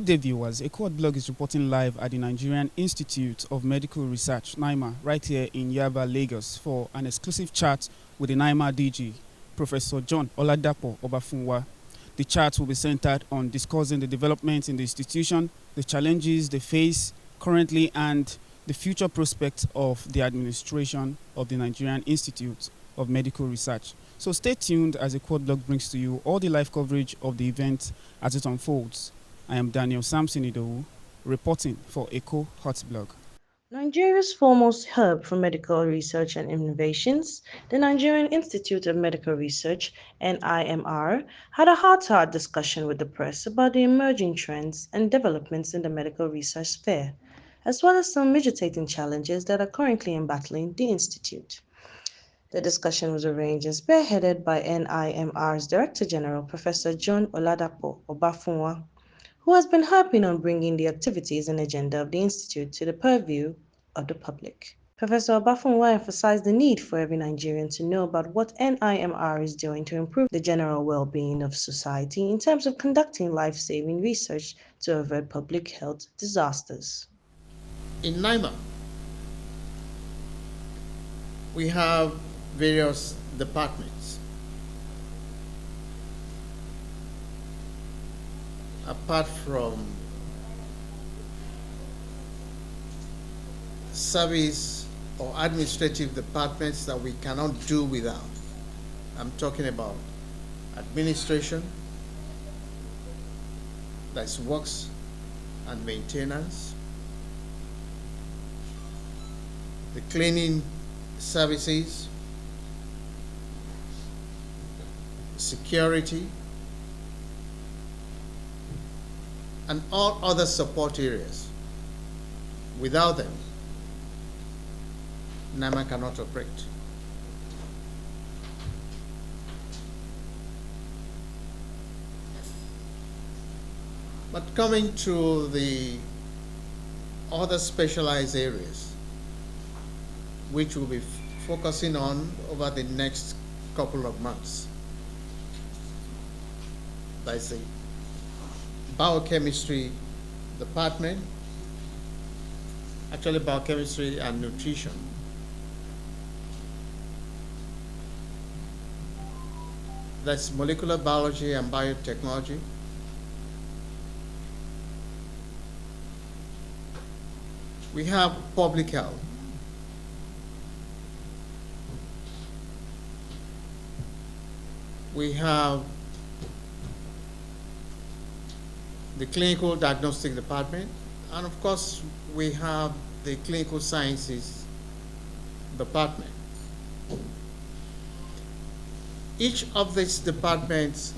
day, viewers. A Quad blog is reporting live at the Nigerian Institute of Medical Research, NIMR, right here in Yaba, Lagos, for an exclusive chat with the NIMR DG, Professor John Oladape Obafunwa. The chat will be centered on discussing the developments in the institution, the challenges they face currently, and the future prospects of the administration of the Nigerian Institute of Medical Research. So stay tuned as a Quad blog brings to you all the live coverage of the event as it unfolds. I am Daniel Samson Idowu, reporting for Echo Hot Blog. Nigeria's foremost hub for medical research and innovations, the Nigerian Institute of Medical Research, NIMR, had a heart-to-heart discussion with the press about the emerging trends and developments in the medical research sphere, as well as some agitating challenges that are currently embattling the institute. The discussion was arranged and spearheaded by NIMR's Director General, Professor John Oladape Obafunwa, who has been harping on bringing the activities and agenda of the Institute to the purview of the public. Professor Obafunwa emphasized the need for every Nigerian to know about what NIMR is doing to improve the general well-being of society in terms of conducting life-saving research to avert public health disasters. In NIMR, we have various departments. Apart from service or administrative departments that we cannot do without, I'm talking about administration, that's works and maintenance, the cleaning services, security, and all other support areas. Without them, NIMR cannot operate. But coming to the other specialized areas, which we'll be focusing on over the next couple of months, that's the biochemistry department, actually biochemistry and nutrition. That's molecular biology and biotechnology. We have public health. We have the clinical diagnostic department, and of course, we have the clinical sciences department. Each of these departments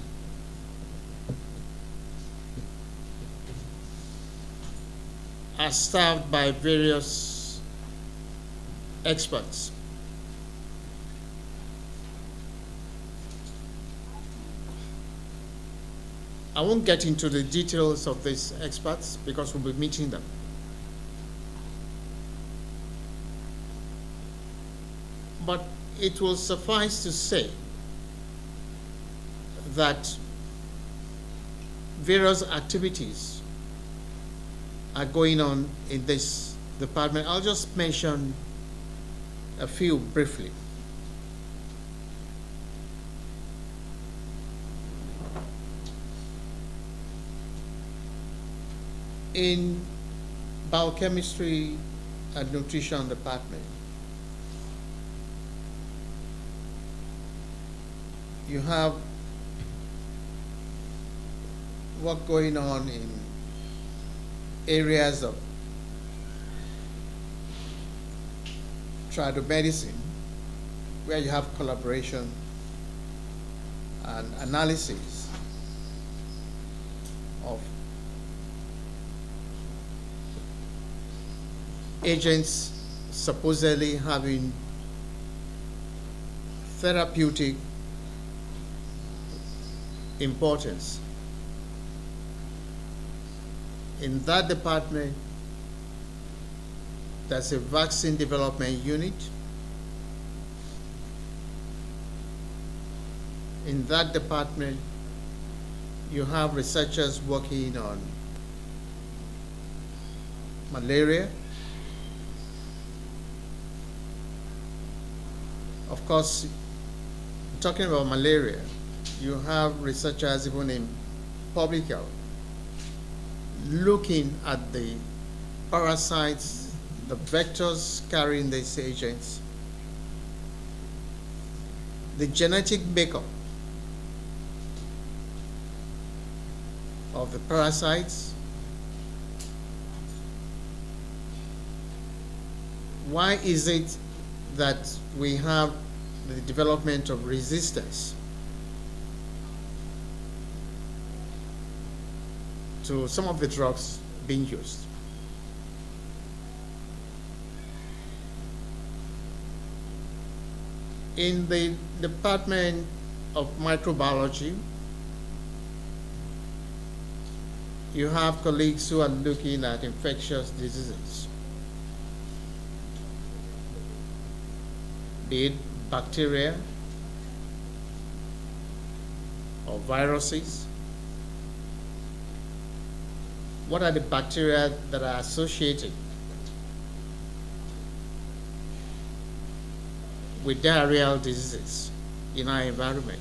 are staffed by various experts. I won't get into the details of these experts because we'll be meeting them. But it will suffice to say that various activities are going on in this department. I'll just mention a few briefly. In biochemistry and nutrition department, you have work going on in areas of tradomedicine, where you have collaboration and analysis of agents supposedly having therapeutic importance. In that department, there's a vaccine development unit. In that department, you have researchers working on malaria. Of course, talking about malaria, you have researchers even in public health looking at the parasites, the vectors carrying these agents, the genetic makeup of the parasites. Why is it that we have the development of resistance to some of the drugs being used? In the Department of Microbiology, you have colleagues who are looking at infectious diseases, be it bacteria or viruses. What are the bacteria that are associated with diarrheal diseases in our environment?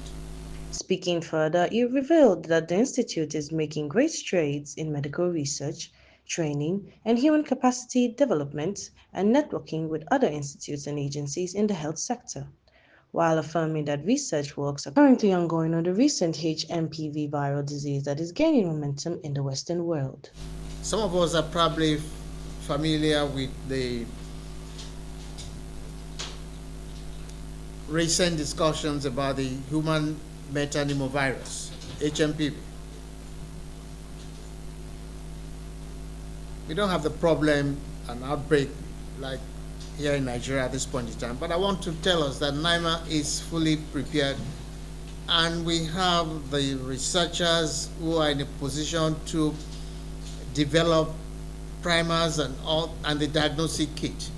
Speaking further, he revealed that the Institute is making great strides in medical research, training, and human capacity development and networking with other institutes and agencies in the health sector, while affirming that research works are currently ongoing on the recent HMPV viral disease that is gaining momentum in the Western world. Some of us are probably familiar with the recent discussions about the human metapneumovirus, HMPV. We don't have the problem, an outbreak like here in Nigeria at this point in time, but I want to tell us that NIMR is fully prepared, and we have the researchers who are in a position to develop primers and the diagnostic kit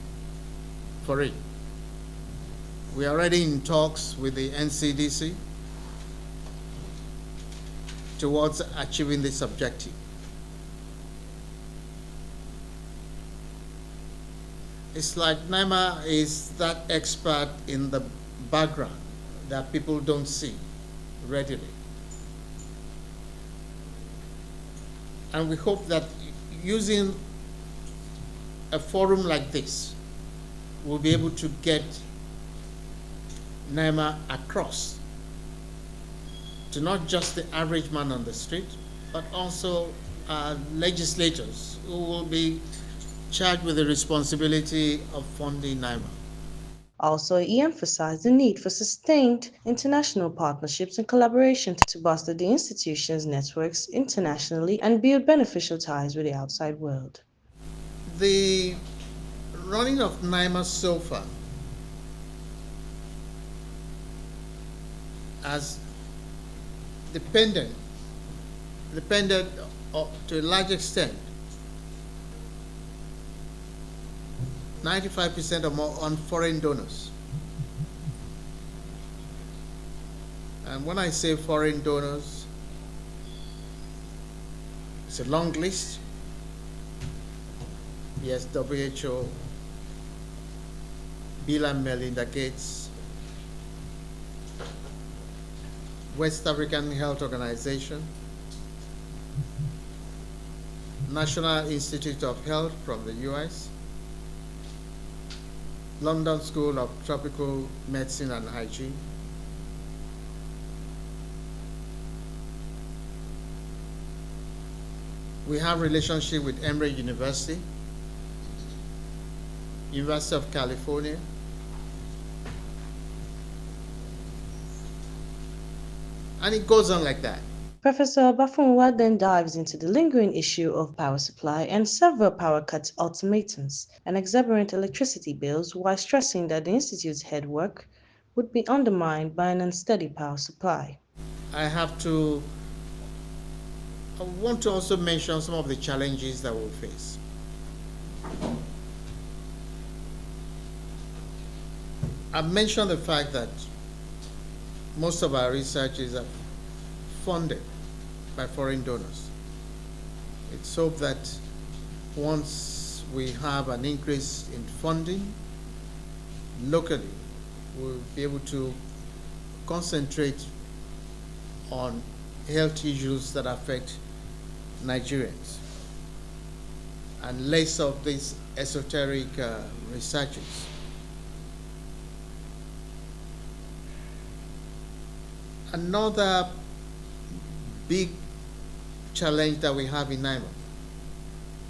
for it. We are already in talks with the NCDC towards achieving this objective. It's like NIMR is that expert in the background that people don't see readily. And we hope that using a forum like this, we'll be able to get NIMR across to not just the average man on the street, but also legislators who will be charged with the responsibility of funding NIMR. Also, he emphasized the need for sustained international partnerships and collaboration to bolster the institution's networks internationally and build beneficial ties with the outside world. The running of NIMR so far has depended to a large extent 95% or more on foreign donors. And when I say foreign donors, it's a long list. Yes, WHO, Bill and Melinda Gates, West African Health Organization, National Institute of Health from the US, London School of Tropical Medicine and Hygiene, we have relationship with Emory University, University of California, and it goes on like that. Professor Obafunwa then dives into the lingering issue of power supply and several power cut ultimatums and exuberant electricity bills, while stressing that the Institute's head work would be undermined by an unsteady power supply. I want to also mention some of the challenges that we'll face. I've mentioned the fact that most of our research is funded by foreign donors. It's hoped that once we have an increase in funding locally, we'll be able to concentrate on health issues that affect Nigerians and less of these esoteric researches. Another big challenge that we have in NIMR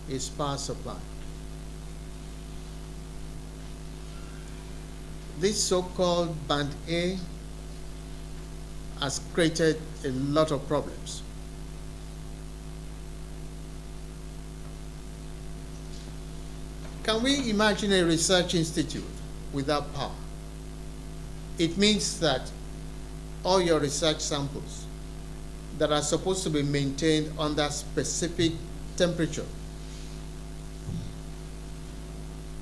is power supply. This so-called Band A has created a lot of problems. Can we imagine a research institute without power? It means that all your research samples that are supposed to be maintained under specific temperature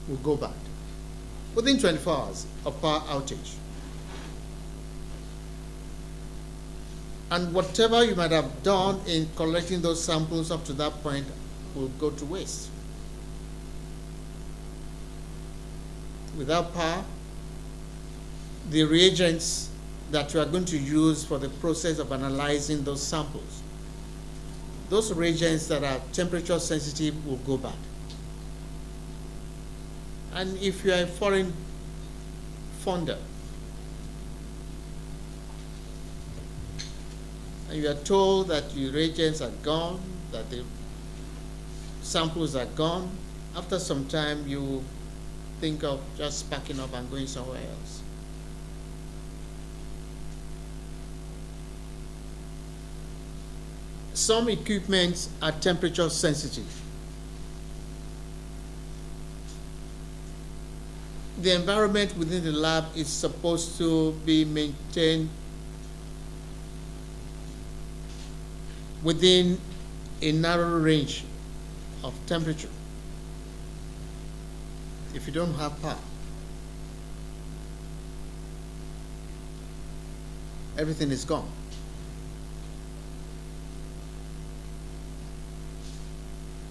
will go bad within 24 hours of power outage. And whatever you might have done in collecting those samples up to that point will go to waste. Without power, the reagents that you are going to use for the process of analyzing those samples, those reagents that are temperature sensitive will go bad. And if you are a foreign funder, and you are told that your reagents are gone, that the samples are gone, after some time you think of just packing up and going somewhere else. Some equipment are temperature sensitive. The environment within the lab is supposed to be maintained within a narrow range of temperature. If you don't have power, everything is gone.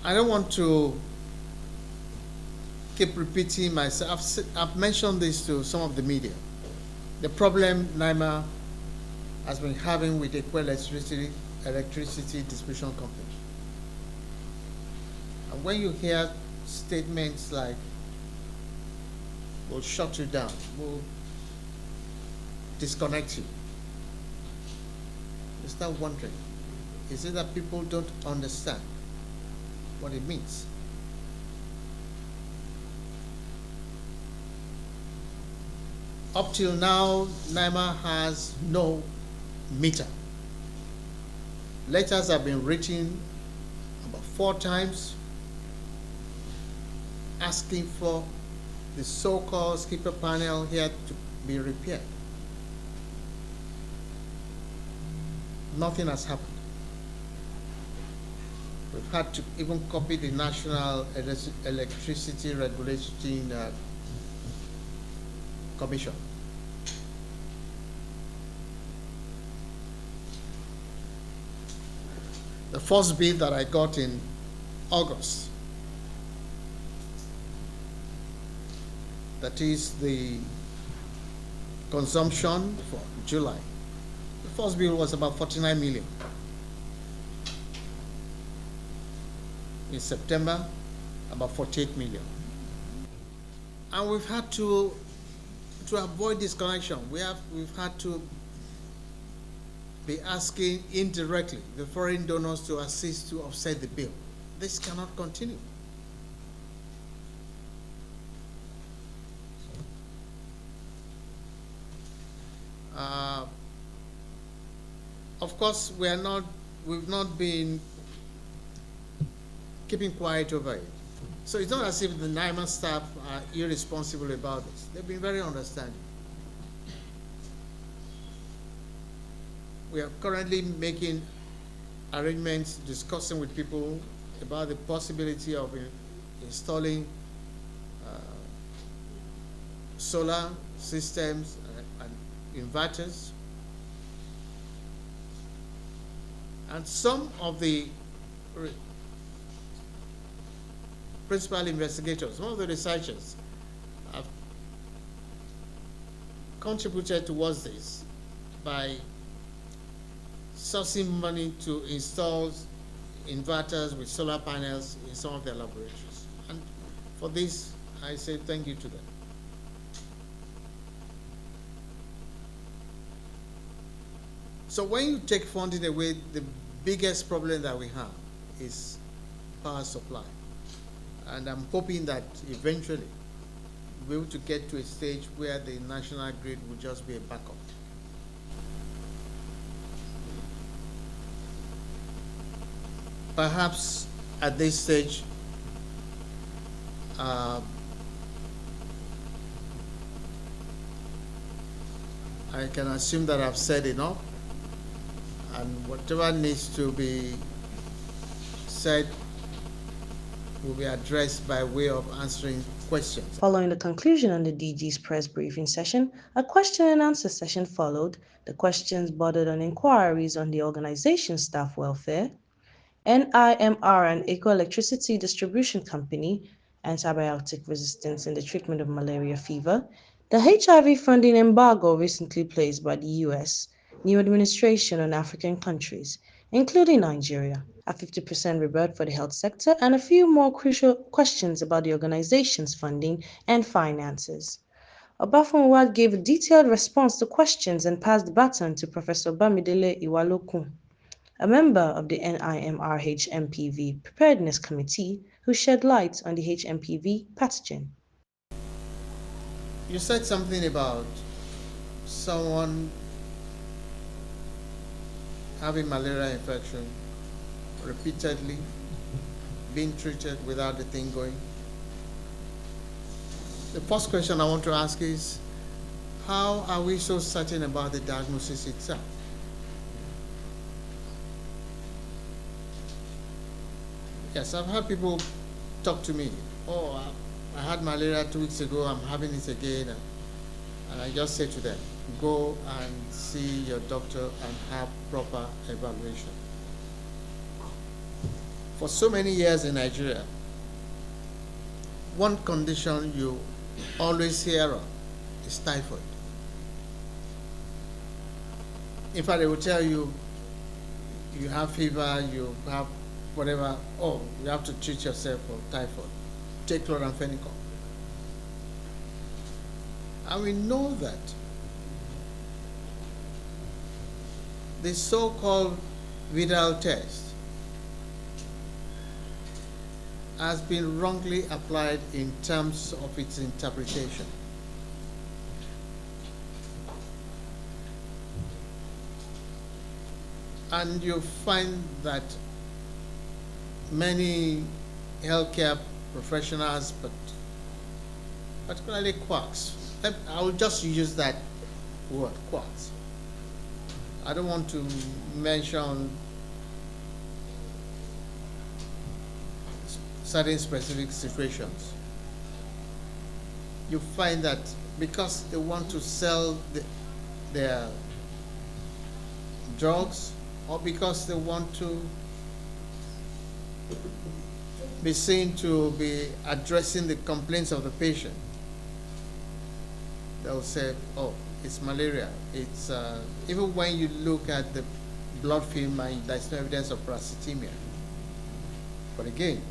I don't want to keep repeating myself. I've mentioned this to some of the media. The problem NIMR has been having with Equal electricity distribution company. And when you hear statements like, we'll shut you down, we'll disconnect you, you start wondering, is it that people don't understand what it means? Up till now, NIMR has no meter. Letters have been written about 4 times asking for the so-called skipper panel here to be repaired. Nothing has happened. We've had to even copy the National Electricity Regulation Commission. The first bill that I got in August, that is the consumption for July. The first bill was about 49 million. In September, about 48 million. And we've had to avoid disconnection, we've had to be asking indirectly the foreign donors to assist to offset the bill. This cannot continue. Of course, we've not been keeping quiet over it. So it's not as if the NIMR staff are irresponsible about this. They've been very understanding. We are currently making arrangements, discussing with people about the possibility of installing solar systems and inverters. And some of the principal investigators, some of the researchers have contributed towards this by sourcing money to install inverters with solar panels in some of their laboratories. And for this, I say thank you to them. So when you take funding away, the biggest problem that we have is power supply. And I'm hoping that eventually we'll be able to get to a stage where the national grid will just be a backup. Perhaps at this stage, I can assume that I've said enough, and whatever needs to be said will be addressed by way of answering questions. Following the conclusion on the DG's press briefing session, a question and answer session followed. The questions bordered on inquiries on the organization's staff welfare, NIMR and Eco Electricity Distribution Company, antibiotic resistance in the treatment of malaria fever, the HIV funding embargo recently placed by the US, new administration on African countries, including Nigeria, a 50% rebate for the health sector, and a few more crucial questions about the organization's funding and finances. Obafunwa gave a detailed response to questions and passed the baton to Professor Bamidele Iwalokun, a member of the NIMR HMPV Preparedness Committee, who shed light on the HMPV pathogen. You said something about someone having malaria infection repeatedly, being treated without the thing going. The first question I want to ask is, how are we so certain about the diagnosis itself? Yes, I've had people talk to me, oh, I had malaria 2 weeks ago, I'm having it again. And I just say to them, go and see your doctor and have proper evaluation. For so many years in Nigeria, one condition you always hear of is typhoid. In fact, they will tell you, you have fever, you have whatever, oh, you have to treat yourself for typhoid. Take chloramphenicol. And we know that the so-called Vidal test has been wrongly applied in terms of its interpretation. And you find that many healthcare professionals, but particularly quacks, I will just use that word, quacks. I don't want to mention certain specific situations. You find that because they want to sell their drugs, or because they want to be seen to be addressing the complaints of the patient, they'll say, oh, it's malaria. It's even when you look at the blood film, there's no evidence of parasitemia. But again,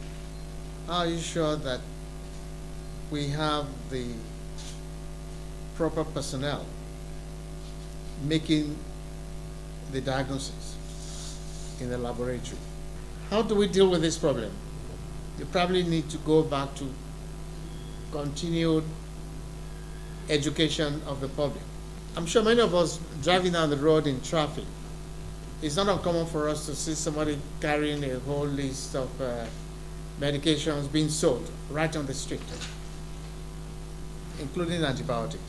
are you sure that we have the proper personnel making the diagnosis in the laboratory? How do we deal with this problem? You probably need to go back to continued education of the public. I'm sure many of us driving down the road in traffic, it's not uncommon for us to see somebody carrying a whole list of medications being sold right on the street, including antibiotics.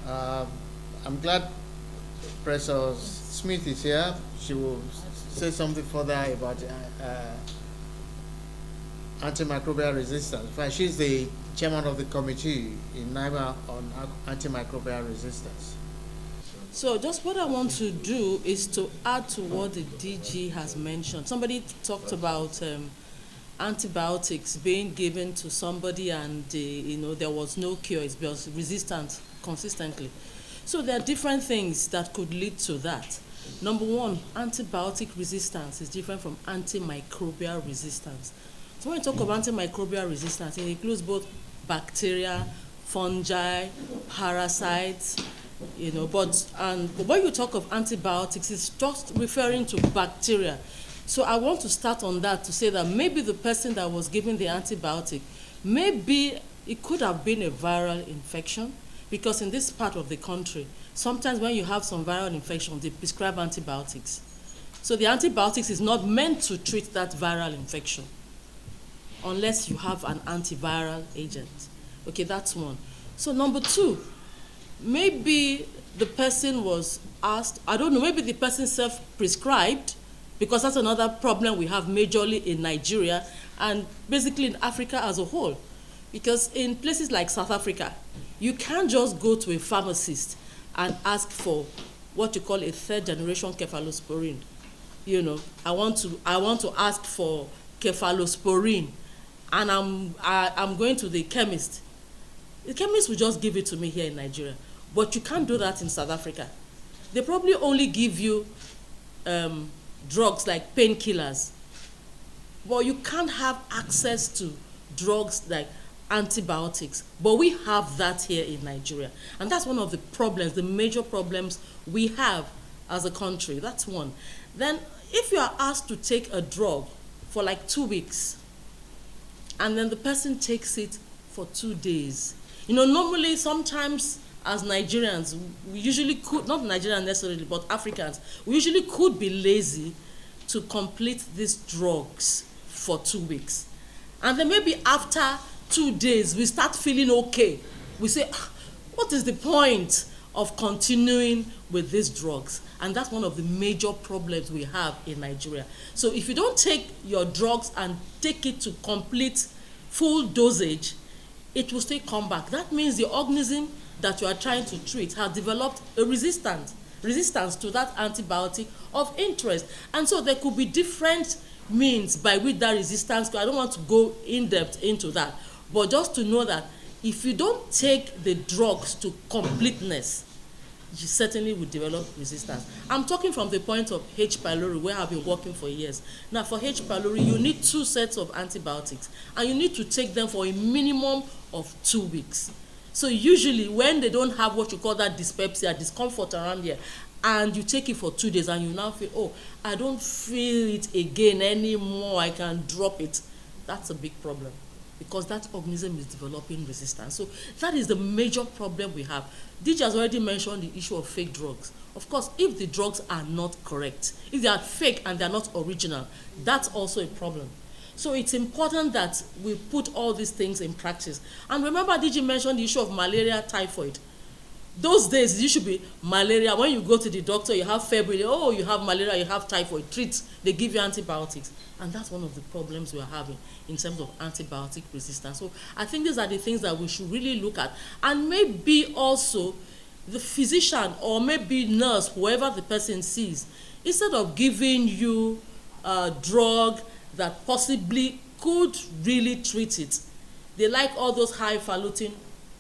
I'm glad Professor Smith is here. She will say something further about antimicrobial resistance. In fact, she's the chairman of the committee in NIMR on antimicrobial resistance. So just what I want to do is to add to what the DG has mentioned. Somebody talked about antibiotics being given to somebody and there was no cure, it was resistant consistently. So there are different things that could lead to that. Number one, antibiotic resistance is different from antimicrobial resistance. So when you talk of antimicrobial resistance, it includes both bacteria, fungi, parasites, but when you talk of antibiotics, it's just referring to bacteria. So I want to start on that to say that maybe the person that was given the antibiotic, maybe it could have been a viral infection, because in this part of the country, sometimes when you have some viral infection, they prescribe antibiotics. So the antibiotics is not meant to treat that viral infection unless you have an antiviral agent. Okay, that's one. So number two, maybe the person was asked, I don't know, maybe the person self-prescribed, because that's another problem we have majorly in Nigeria and basically in Africa as a whole. Because in places like South Africa, you can't just go to a pharmacist and ask for what you call a third generation cephalosporin. I want to ask for cephalosporin, and I'm going to the chemist. The chemist will just give it to me here in Nigeria, but you can't do that in South Africa. They probably only give you drugs like painkillers, but you can't have access to drugs like antibiotics. But we have that here in Nigeria, and that's one of the problems, the major problems we have as a country. That's one. Then if you are asked to take a drug for like 2 weeks, and then the person takes it for 2 days, normally sometimes as Nigerians, we usually could, not Nigerians necessarily, but Africans, we usually could be lazy to complete these drugs for 2 weeks. And then maybe after 2 days, we start feeling okay. We say, what is the point of continuing with these drugs? And that's one of the major problems we have in Nigeria. So if you don't take your drugs and take it to complete full dosage, it will still come back. That means the organism that you are trying to treat has developed a resistance to that antibiotic of interest. And so there could be different means by which that resistance, I don't want to go in depth into that, but just to know that if you don't take the drugs to completeness, you certainly will develop resistance. I'm talking from the point of H. pylori, where I've been working for years. Now for H. pylori, you need 2 sets of antibiotics, and you need to take them for a minimum of 2 weeks. So usually when they don't have what you call that dyspepsia, discomfort around here, and you take it for 2 days and you now feel, oh, I don't feel it again anymore, I can drop it, that's a big problem, because that organism is developing resistance. So that is the major problem we have. DG has already mentioned the issue of fake drugs. Of course, if the drugs are not correct, if they are fake and they are not original, that's also a problem. So it's important that we put all these things in practice. And remember, DG mentioned the issue of malaria, typhoid. Those days, it should be malaria. When you go to the doctor, you have February, oh, you have malaria, you have typhoid, treat, they give you antibiotics. And that's one of the problems we are having in terms of antibiotic resistance. So I think these are the things that we should really look at. And maybe also the physician or maybe nurse, whoever the person sees, instead of giving you a drug that possibly could really treat it, they like all those highfalutin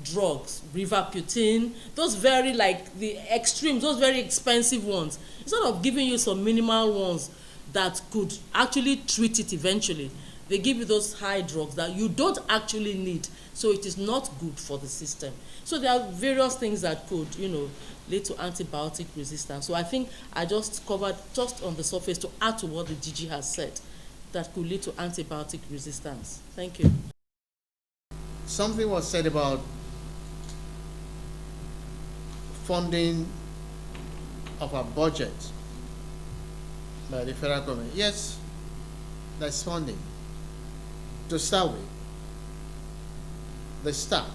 drugs, rivaputin, those very like the extremes, those very expensive ones. Instead of giving you some minimal ones that could actually treat it eventually, they give you those high drugs that you don't actually need. So it is not good for the system. So there are various things that could, lead to antibiotic resistance. So I think I just covered just on the surface to add to what the DG has said that could lead to antibiotic resistance. Thank you. Something was said about funding of our budget by the federal government. Yes, that's funding. To start with, the staff.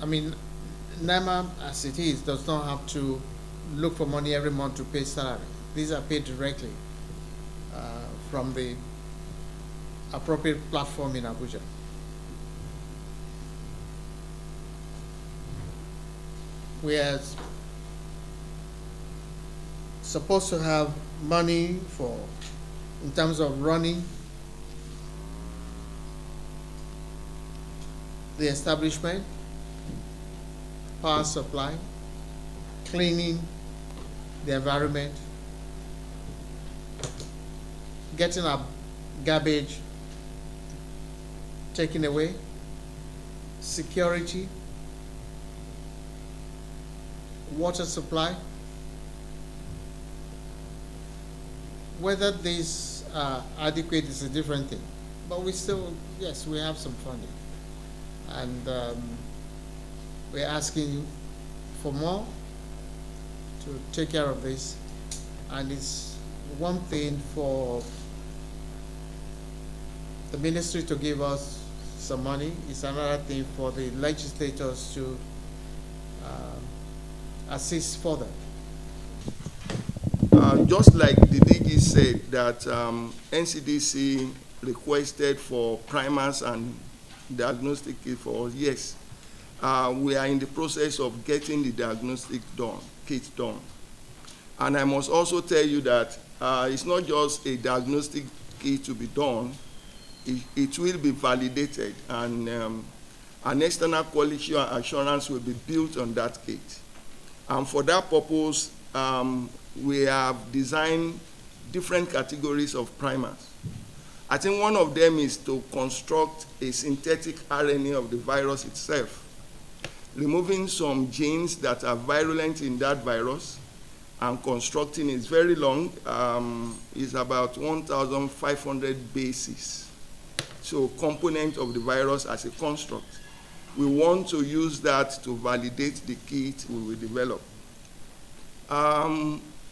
I mean, NIMR, as it is, does not have to look for money every month to pay salary. These are paid directly from the appropriate platform in Abuja. Whereas supposed to have money in terms of running the establishment, power supply, cleaning the environment, getting our garbage taken away, security, water supply. Whether these are adequate is a different thing, but we still, yes, we have some funding, and we're asking you for more to take care of this. And it's one thing for the ministry to give us some money, it's another thing for the legislators to assist further. Just like the DG said that NCDC requested for primers and diagnostic kit for us, yes, we are in the process of getting the diagnostic kit done. And I must also tell you that it's not just a diagnostic kit to be done, it will be validated, and an external quality assurance will be built on that kit. And for that purpose, we have designed different categories of primers. I think one of them is to construct a synthetic RNA of the virus itself, removing some genes that are virulent in that virus and constructing it. It's very long. It's about 1,500 bases. So component of the virus as a construct. We want to use that to validate the kit we will develop.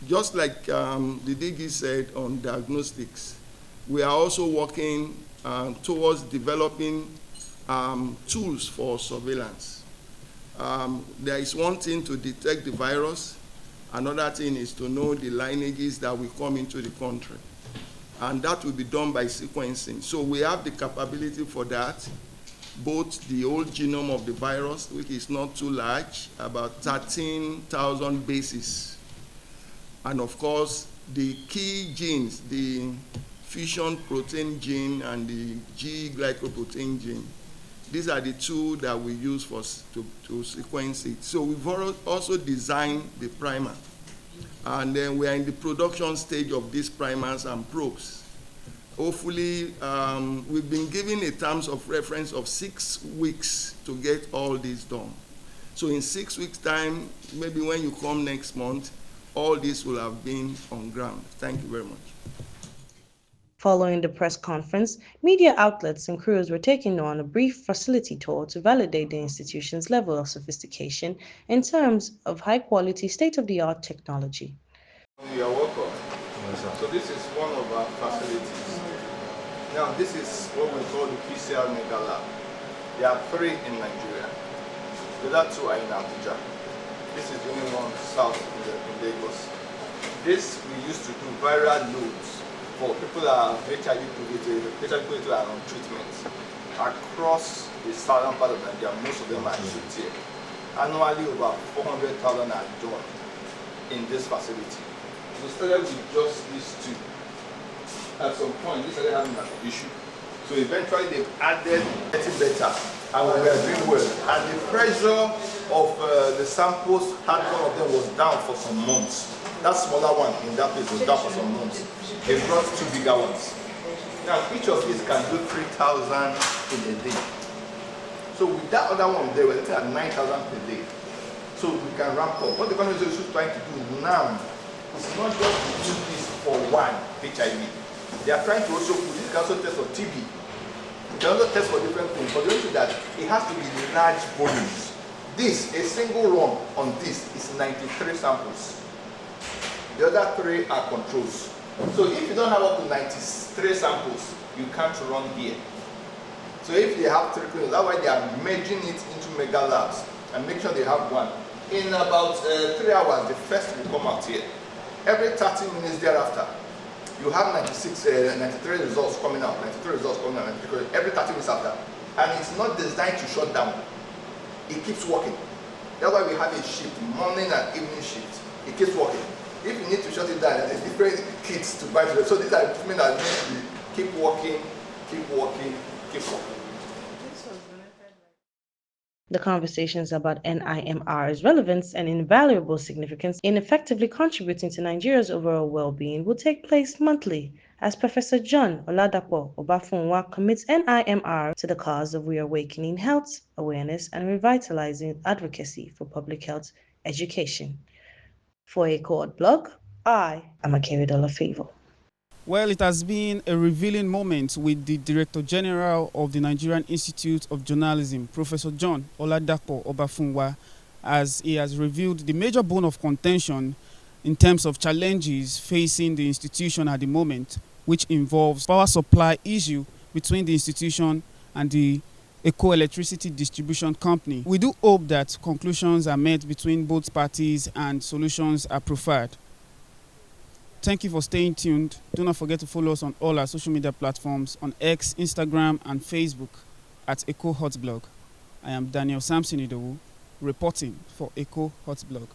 Just like the DG said on diagnostics, we are also working towards developing tools for surveillance. There is one thing to detect the virus, another thing is to know the lineages that will come into the country. And that will be done by sequencing. So we have the capability for that, both the whole genome of the virus, which is not too large, about 13,000 bases. And of course, the key genes, the fusion protein gene and the G glycoprotein gene, these are the two that we use to sequence it. So we've also designed the primer. And then we are in the production stage of these primers and probes. Hopefully, we've been given a terms of reference of 6 weeks to get all this done. So in 6 weeks' time, maybe when you come next month, all this will have been on ground. Thank you very much. Following the press conference, media outlets and crews were taken on a brief facility tour to validate the institution's level of sophistication in terms of high-quality, state-of-the-art technology. You are welcome. So this is one of our facilities. Now this is what we call the PCR mega lab. There are 3 in Nigeria. The other 2 are in Abuja. This is the only one south in Lagos. This we used to do viral loads for people that are HIV positive and on treatment across the southern part of Nigeria. Most of them are shipped here. Annually, over 400,000 are done in this facility. We started with just these 2. At some point, they started having an issue. So eventually, they've added getting better, and we were doing well. And the pressure of the samples, one of them was down for some months. That smaller one in that place was down for some months. They brought 2 bigger ones. Now, each of these can do 3,000 in a day. So with that other one there, we're looking at 9,000 per day. So we can ramp up. What the government is trying to do now is not just to do this for one HIV. They are trying to also put this, can also test for TB. You can also test for different things, but the only thing that it has to be large volumes. This, a single run on this is 93 samples. The other 3 are controls. So if you don't have up to 93 samples, you can't run here. So if they have 3 clinics, that's why they are merging it into mega labs and make sure they have one. In about 3 hours, the first will come out here. Every 30 minutes thereafter, you have 93 results coming out, 93 results coming out, every 30 minutes after. And it's not designed to shut down. It keeps working. That's why we have a shift, morning and evening shift. It keeps working. If you need to shut it down, there's different kits to buy to it. So these are equipment that need to be keep working, keep working, keep working. The conversations about NIMR's relevance and invaluable significance in effectively contributing to Nigeria's overall well-being will take place monthly as Professor John Oladape Obafunwa commits NIMR to the cause of reawakening health awareness and revitalizing advocacy for public health education. For a Court blog, I am Akeredolu Favor. Well, it has been a revealing moment with the Director General of the Nigerian Institute of Journalism, Professor John Oladape Obafunwa, as he has revealed the major bone of contention in terms of challenges facing the institution at the moment, which involves power supply issue between the institution and the Eco Electricity Distribution Company. We do hope that conclusions are met between both parties and solutions are preferred. Thank you for staying tuned. Do not forget to follow us on all our social media platforms on X, Instagram, and Facebook at Eco Hot Blog. I am Daniel Samson Idowu, reporting for Eco Hot Blog.